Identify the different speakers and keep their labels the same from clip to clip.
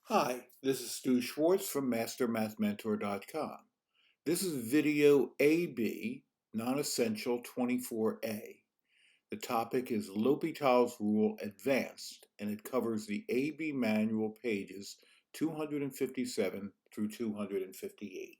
Speaker 1: Hi, this is Schwartz from MasterMathMentor.com. This is video AB, non-essential 24a. The topic is L'Hopital's Rule Advanced, and it covers the AB manual pages 257 through 258.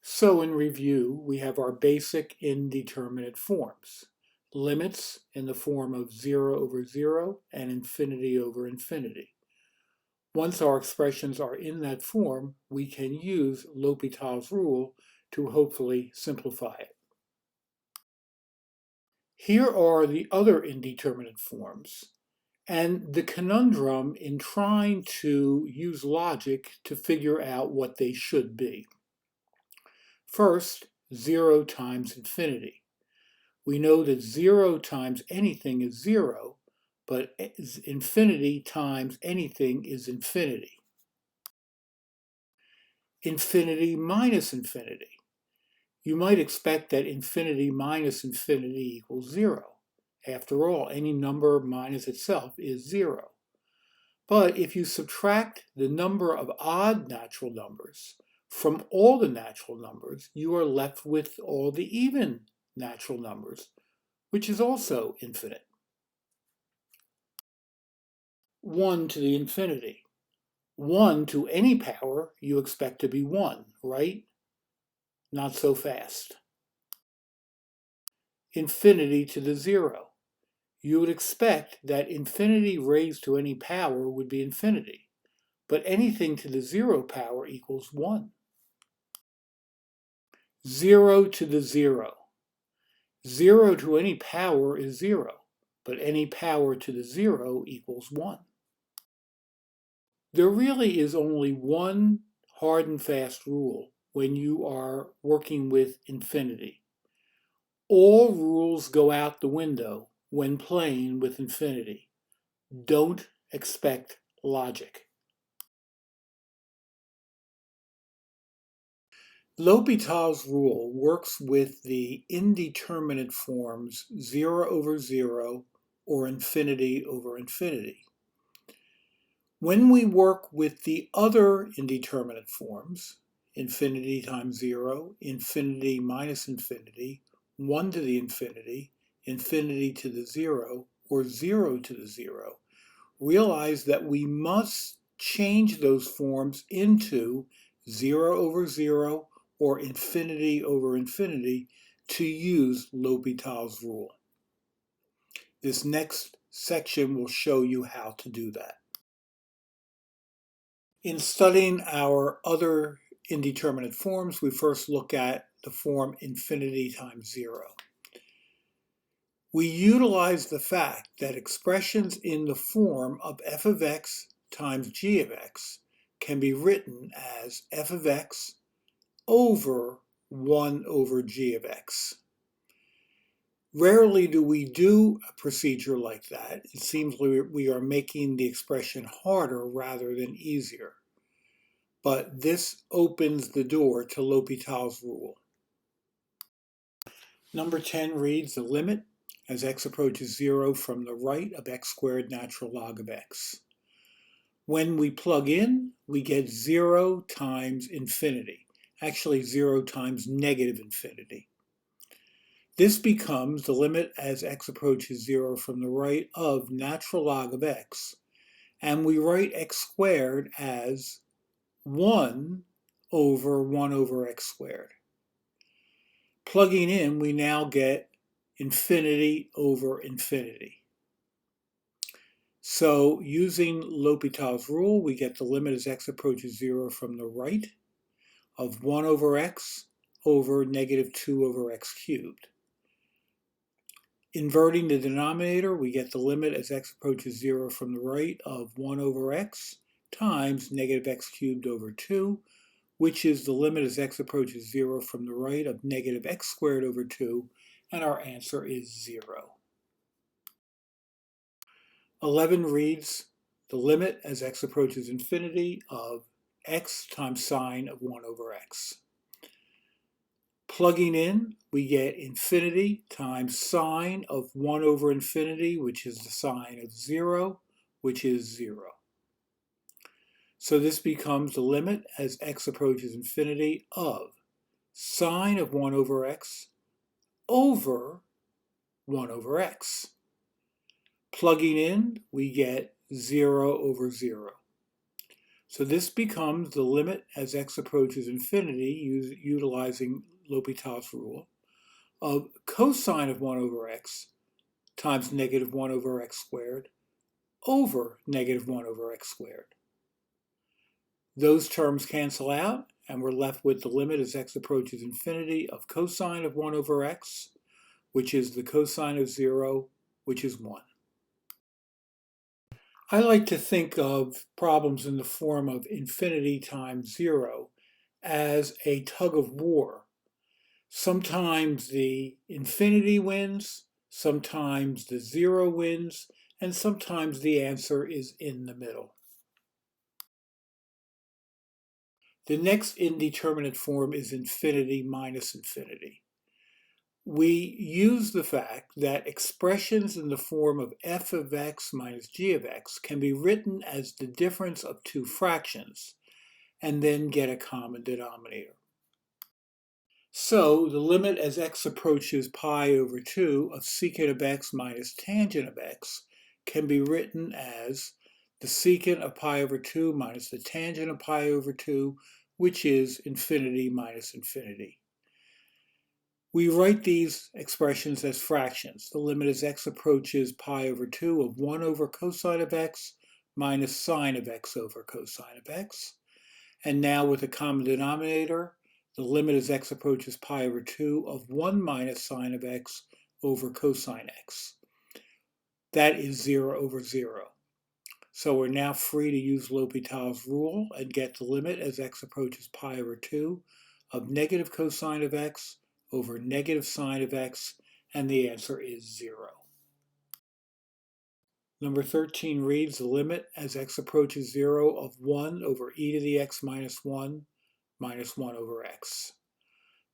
Speaker 2: So in review, we have our basic indeterminate forms. Limits in the form of 0 over 0 and infinity over infinity. Once our expressions are in that form, we can use L'Hopital's rule to hopefully simplify it. Here are the other indeterminate forms, and the conundrum in trying to use logic to figure out what they should be. First, 0 times infinity. We know that 0 times anything is 0, but infinity times anything is infinity. Infinity minus infinity. You might expect that infinity minus infinity equals 0. After all, any number minus itself is 0. But if you subtract the number of odd natural numbers from all the natural numbers, you are left with all the even natural numbers, which is also infinite. 1 to the infinity. 1 to any power you expect to be 1, right? Not so fast. Infinity to the 0. You would expect that infinity raised to any power would be infinity, but anything to the 0 power equals 1. 0 to the 0. 0 to any power is 0, but any power to the 0 equals 1. There really is only one hard and fast rule when you are working with infinity. All rules go out the window when playing with infinity. Don't expect logic. L'Hopital's rule works with the indeterminate forms 0 over 0 or infinity over infinity. When we work with the other indeterminate forms, infinity times 0, infinity minus infinity, 1 to the infinity, infinity to the 0, or 0 to the 0, realize that we must change those forms into 0 over 0 or infinity over infinity to use L'Hopital's rule. This next section will show you how to do that. In studying our other indeterminate forms, we first look at the form infinity times 0. We utilize the fact that expressions in the form of f of x times g of x can be written as f of x over 1 over g of x. Rarely do we do a procedure like that. It seems we are making the expression harder rather than easier. But this opens the door to L'Hopital's rule. Number 10 reads the limit as x approaches 0 from the right of x squared natural log of x. When we plug in, we get 0 times infinity, actually 0 times negative infinity. This becomes the limit as x approaches 0 from the right of natural log of x, and we write x squared as 1 over x squared. Plugging in, we now get infinity over infinity. So using L'Hopital's rule, we get the limit as x approaches 0 from the right of 1 over x over negative 2 over x cubed. Inverting the denominator, we get the limit as x approaches 0 from the right of 1 over x times negative x cubed over 2, which is the limit as x approaches 0 from the right of negative x squared over 2, and our answer is 0. 11 reads the limit as x approaches infinity of x times sine of 1 over x. Plugging in, we get infinity times sine of 1 over infinity, which is the sine of 0, which is 0. So this becomes the limit as x approaches infinity of sine of 1 over x over 1 over x. Plugging in, we get 0 over 0. So this becomes the limit as x approaches infinity, utilizing L'Hopital's rule, of cosine of 1 over x times negative 1 over x squared over negative 1 over x squared. Those terms cancel out, and we're left with the limit as x approaches infinity of cosine of 1 over x, which is the cosine of 0, which is 1. I like to think of problems in the form of infinity times 0 as a tug of war. Sometimes the infinity wins, sometimes the 0 wins, and sometimes the answer is in the middle. The next indeterminate form is infinity minus infinity. We use the fact that expressions in the form of f of x minus g of x can be written as the difference of two fractions, and then get a common denominator. So the limit as x approaches pi over 2 of secant of x minus tangent of x can be written as the secant of pi over 2 minus the tangent of pi over 2, which is infinity minus infinity. We write these expressions as fractions. The limit as x approaches pi over 2 of 1 over cosine of x minus sine of x over cosine of x. And now with a common denominator, the limit as x approaches pi over 2 of 1 minus sine of x over cosine x. That is 0 over 0. So we're now free to use L'Hopital's rule and get the limit as x approaches pi over 2 of negative cosine of x over negative sine of x, and the answer is 0. Number 13 reads the limit as x approaches 0 of 1 over e to the x minus 1 minus 1 over x.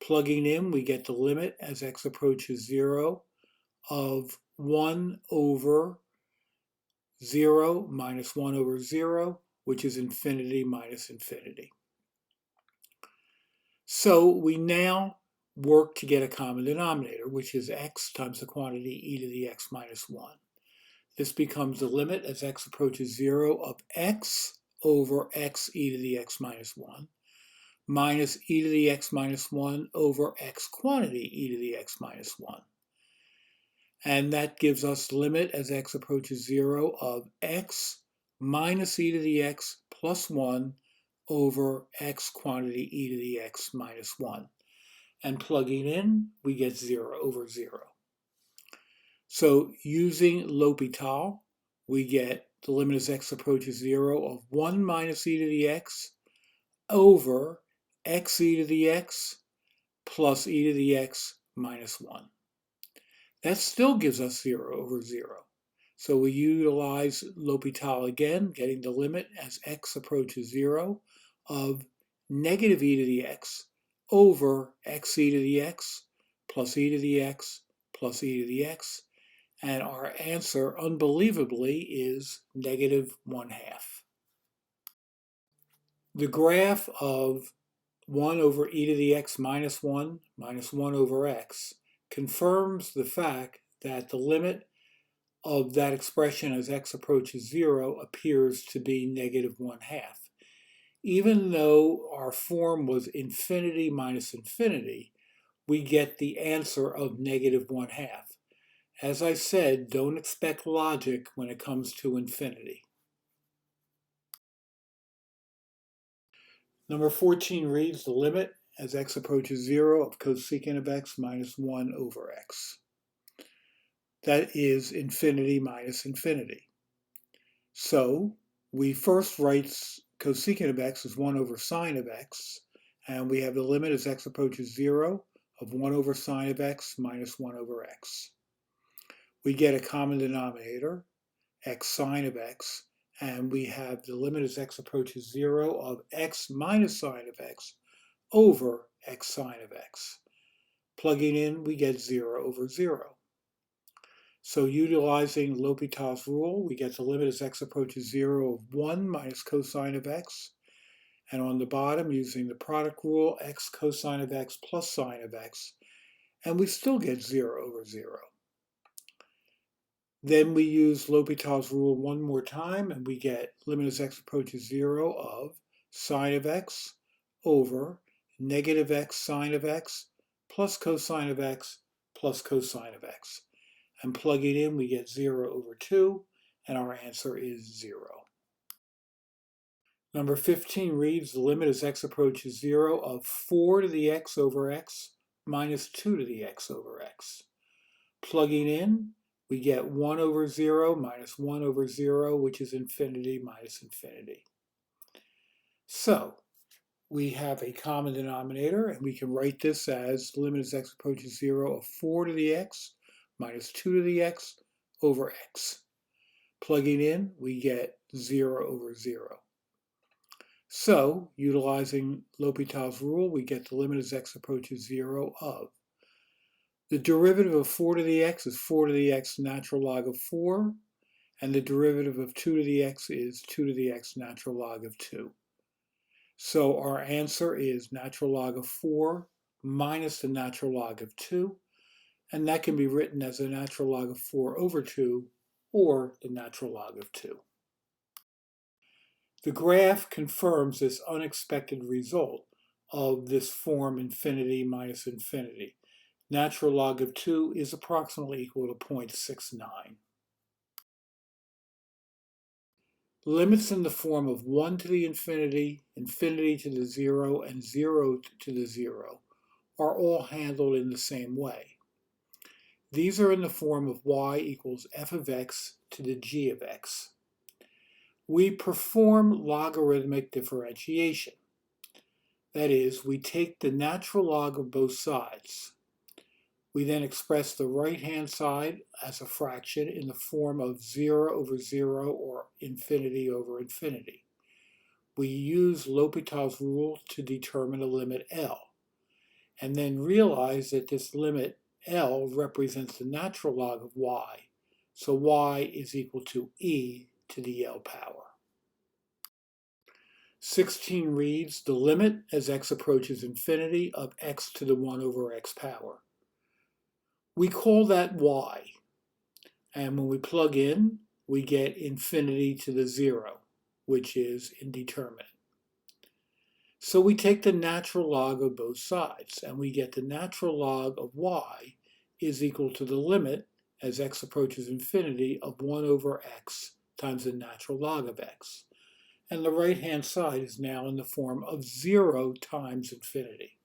Speaker 2: Plugging in, we get the limit as x approaches 0 of 1 over 0 minus 1 over 0, which is infinity minus infinity. So we now work to get a common denominator, which is x times the quantity e to the x minus 1. This becomes the limit as x approaches 0 of x over x e to the x minus 1 minus e to the x minus 1 over x quantity e to the x minus 1. And that gives us limit as x approaches 0 of x minus e to the x plus 1 over x quantity e to the x minus 1. And plugging in, we get 0 over 0. So using L'Hopital, we get the limit as x approaches 0 of 1 minus e to the x over x e to the x plus e to the x minus 1. That still gives us 0 over 0. So we utilize L'Hopital again, getting the limit as x approaches 0 of negative e to the x over x e to the x plus e to the x plus e to the x. And our answer, unbelievably, is negative 1/2. The graph of 1 over e to the x minus 1 minus 1 over x confirms the fact that the limit of that expression as x approaches 0 appears to be negative 1/2. Even though our form was infinity minus infinity, we get the answer of negative 1/2. As I said, don't expect logic when it comes to infinity. Number 14 reads the limit as x approaches 0 of cosecant of x minus 1 over x. That is infinity minus infinity. So we first write cosecant of x as 1 over sine of x, and we have the limit as x approaches 0 of 1 over sine of x minus 1 over x. We get a common denominator, x sine of x, and we have the limit as x approaches 0 of x minus sine of x over x sine of x. Plugging in, we get 0 over 0. So utilizing L'Hopital's rule, we get the limit as x approaches 0 of 1 minus cosine of x. And on the bottom, using the product rule, x cosine of x plus sine of x. And we still get 0 over 0. Then we use L'Hopital's rule one more time, and we get limit as x approaches 0 of sine of x over negative x sine of x plus cosine of x plus cosine of x. And plugging in, we get 0 over 2, and our answer is 0. Number 15 reads, the limit as x approaches 0 of 4 to the x over x minus 2 to the x over x. Plugging in, we get 1 over 0 minus 1 over 0, which is infinity minus infinity. So we have a common denominator, and we can write this as the limit as x approaches 0 of 4 to the x minus 2 to the x over x. Plugging in, we get 0 over 0. So, utilizing L'Hopital's rule, we get the limit as x approaches 0 of the derivative of 4 to the x is 4 to the x natural log of 4, and the derivative of 2 to the x is 2 to the x natural log of 2. So our answer is natural log of 4 minus the natural log of 2, and that can be written as the natural log of 4 over 2, or the natural log of 2. The graph confirms this unexpected result of this form infinity minus infinity. Natural log of 2 is approximately equal to 0.69. Limits in the form of 1 to the infinity, infinity to the 0, and 0 to the 0 are all handled in the same way. These are in the form of y equals f of x to the g of x. We perform logarithmic differentiation. That is, we take the natural log of both sides. We then express the right-hand side as a fraction in the form of 0 over 0 or infinity over infinity. We use L'Hopital's rule to determine a limit L, and then realize that this limit L represents the natural log of y, so y is equal to e to the L power. 16 reads, the limit as x approaches infinity of x to the 1 over x power. We call that y, and when we plug in, we get infinity to the 0, which is indeterminate. So we take the natural log of both sides, and we get the natural log of y is equal to the limit as x approaches infinity of 1 over x times the natural log of x. And the right-hand side is now in the form of 0 times infinity.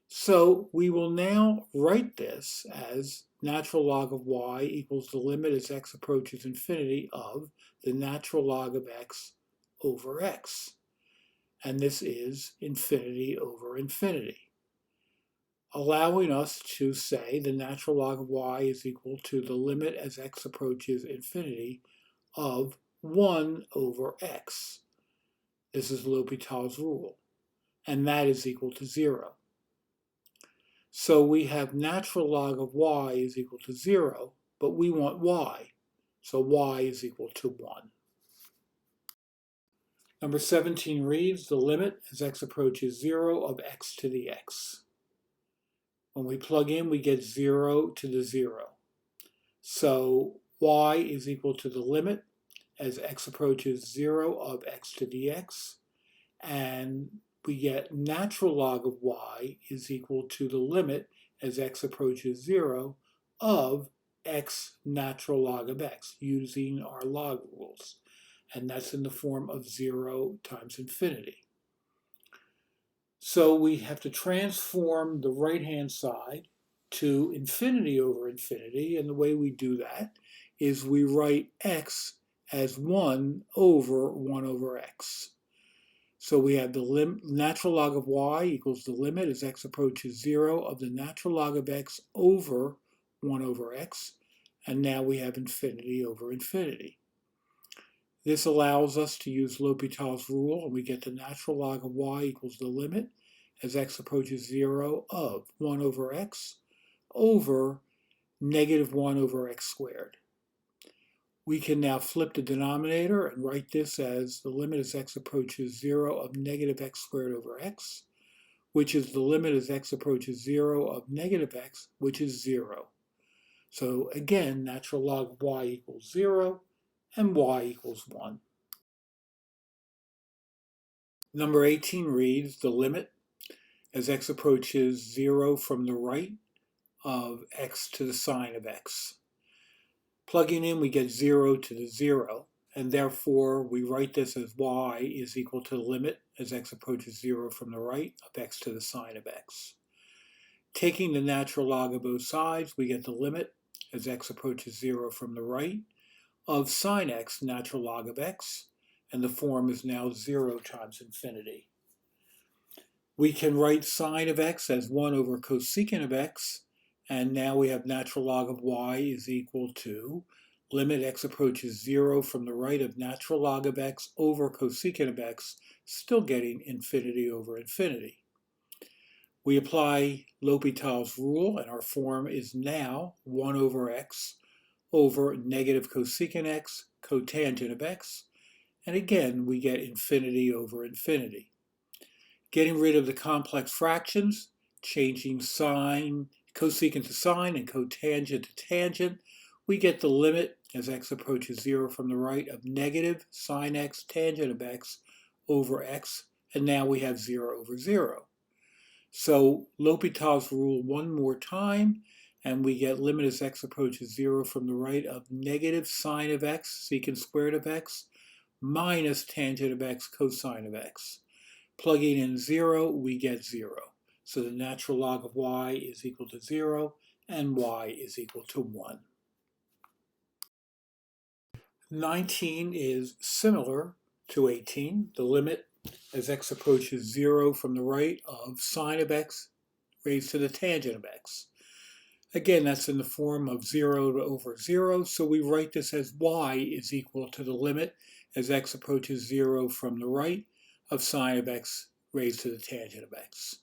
Speaker 2: So we will now write this as natural log of y equals the limit as x approaches infinity of the natural log of x over x. And this is infinity over infinity, allowing us to say the natural log of y is equal to the limit as x approaches infinity of 1 over x. This is L'Hopital's rule, and that is equal to 0. So we have natural log of y is equal to 0, but we want y, so y is equal to 1. Number 17 reads, the limit as x approaches 0 of x to the x. When we plug in, we get 0 to the 0. So y is equal to the limit as x approaches 0 of x to the x, and we get natural log of y is equal to the limit as x approaches 0 of x natural log of x using our log rules. And that's in the form of 0 times infinity. So we have to transform the right-hand side to infinity over infinity, and the way we do that is we write x as 1 over x. So we have the natural log of y equals the limit as x approaches 0 of the natural log of x over 1 over x, and now we have infinity over infinity. This allows us to use L'Hopital's rule, and we get the natural log of y equals the limit as x approaches 0 of 1 over x over negative 1 over x squared. We can now flip the denominator and write this as the limit as x approaches 0 of negative x squared over x, which is the limit as x approaches 0 of negative x, which is 0. So again, natural log of y equals 0 and y equals 1. Number 18 reads the limit as x approaches 0 from the right of x to the sine of x. Plugging in, we get 0 to the 0, and therefore we write this as y is equal to the limit as x approaches 0 from the right of x to the sine of x. Taking the natural log of both sides, we get the limit as x approaches 0 from the right of sine x, natural log of x, and the form is now 0 times infinity. We can write sine of x as 1 over cosecant of x, and now we have natural log of y is equal to limit x approaches 0 from the right of natural log of x over cosecant of x, still getting infinity over infinity. We apply L'Hopital's rule, and our form is now 1 over x over negative cosecant x, cotangent of x, and again we get infinity over infinity. Getting rid of the complex fractions, changing sine, cosecant to sine and cotangent to tangent, we get the limit as x approaches 0 from the right of negative sine x tangent of x over x, and now we have 0 over 0. So L'Hopital's rule one more time, and we get limit as x approaches 0 from the right of negative sine of x, secant squared of x, minus tangent of x, cosine of x. Plugging in 0, we get 0. So the natural log of y is equal to 0, and y is equal to 1. 19 is similar to 18. The limit as x approaches 0 from the right of sine of x raised to the tangent of x. Again, that's in the form of 0 over 0, so we write this as y is equal to the limit as x approaches 0 from the right of sine of x raised to the tangent of x.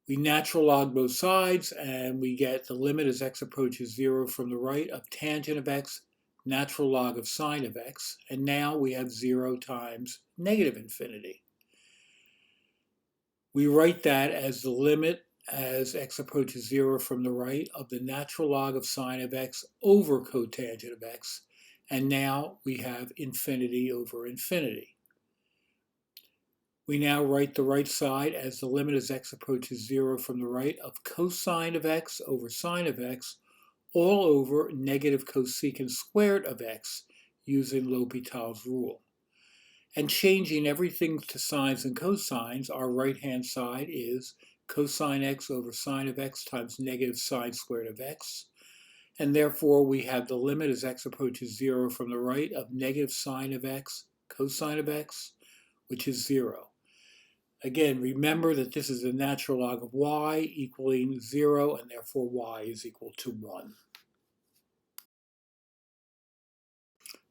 Speaker 2: We natural log both sides, and we get the limit as x approaches 0 from the right of tangent of x, natural log of sine of x, and now we have 0 times negative infinity. We write that as the limit as x approaches 0 from the right of the natural log of sine of x over cotangent of x, and now we have infinity over infinity. We now write the right side as the limit as x approaches 0 from the right of cosine of x over sine of x all over negative cosecant squared of x using L'Hopital's rule. And changing everything to sines and cosines, our right-hand side is cosine x over sine of x times negative sine squared of x. And therefore we have the limit as x approaches 0 from the right of negative sine of x, cosine of x, which is 0. Again, remember that this is the natural log of y equaling 0, and therefore y is equal to 1.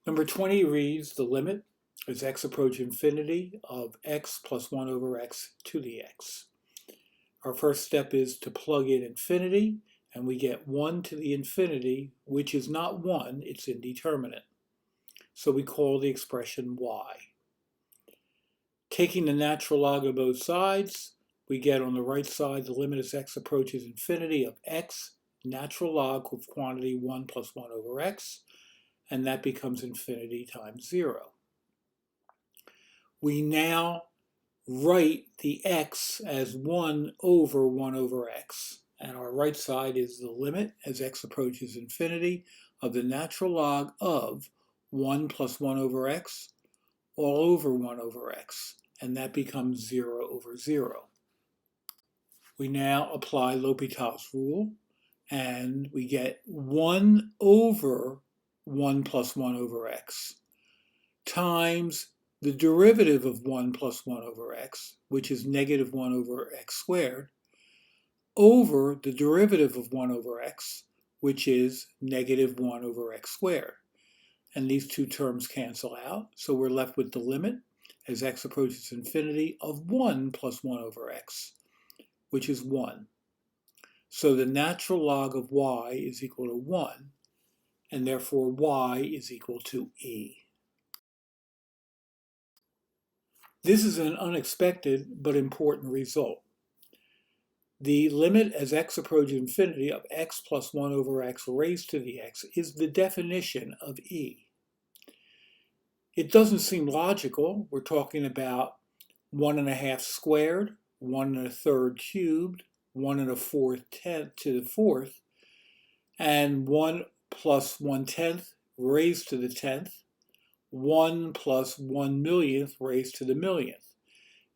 Speaker 2: Number 20 reads the limit as x approaches infinity of x plus 1 over x to the x. Our first step is to plug in infinity, and we get 1 to the infinity, which is not 1, it's indeterminate. So we call the expression y. Taking the natural log of both sides, we get on the right side the limit as x approaches infinity of x, natural log of quantity 1 plus 1 over x, and that becomes infinity times 0. We now write the x as 1 over x, and our right side is the limit as x approaches infinity of the natural log of 1 plus 1 over x all over 1 over x, and that becomes 0 over 0. We now apply L'Hopital's rule, and we get 1 over 1 plus 1 over x times the derivative of 1 plus 1 over x, which is negative 1 over x squared, over the derivative of 1 over x, which is negative 1 over x squared. And these two terms cancel out, so we're left with the limit as x approaches infinity of 1 plus 1 over x, which is 1. So the natural log of y is equal to 1, and therefore y is equal to e. This is an unexpected but important result. The limit as x approaches infinity of x plus 1 over x raised to the x is the definition of e. It doesn't seem logical. We're talking about 1½ squared, 1⅓ cubed, 1�4 to the fourth, and 1 plus 1/10 raised to the 10th, 1 plus 1/millionth raised to the millionth.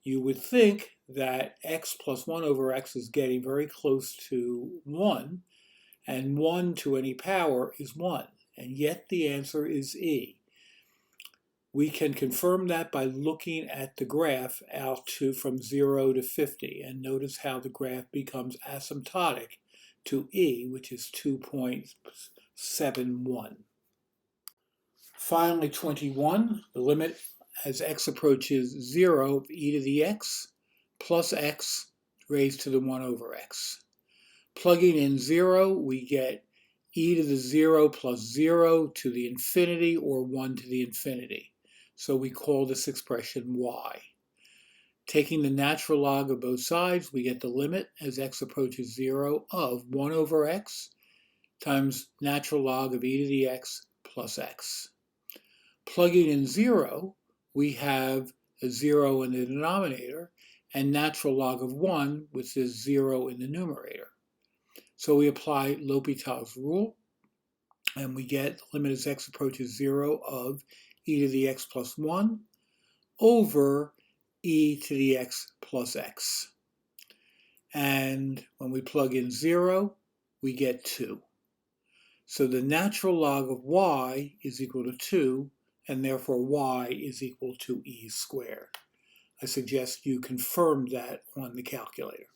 Speaker 2: You would think that x plus 1 over x is getting very close to 1, and 1 to any power is 1, and yet the answer is e. We can confirm that by looking at the graph out to from 0 to 50, and notice how the graph becomes asymptotic to e, which is 2.71. Finally, 21, the limit as x approaches 0 of e to the x plus x raised to the 1 over x. Plugging in 0, we get e to the 0 plus 0 to the infinity, or 1 to the infinity. So we call this expression y. Taking the natural log of both sides, we get the limit as x approaches 0 of 1 over x times natural log of e to the x plus x. Plugging in 0, we have a 0 in the denominator and natural log of 1, which is 0 in the numerator. So we apply L'Hopital's rule, and we get the limit as x approaches 0 of e to the x plus 1 over e to the x plus x. And when we plug in 0, we get 2. So the natural log of y is equal to 2, and therefore y is equal to e squared. I suggest you confirm that on the calculator.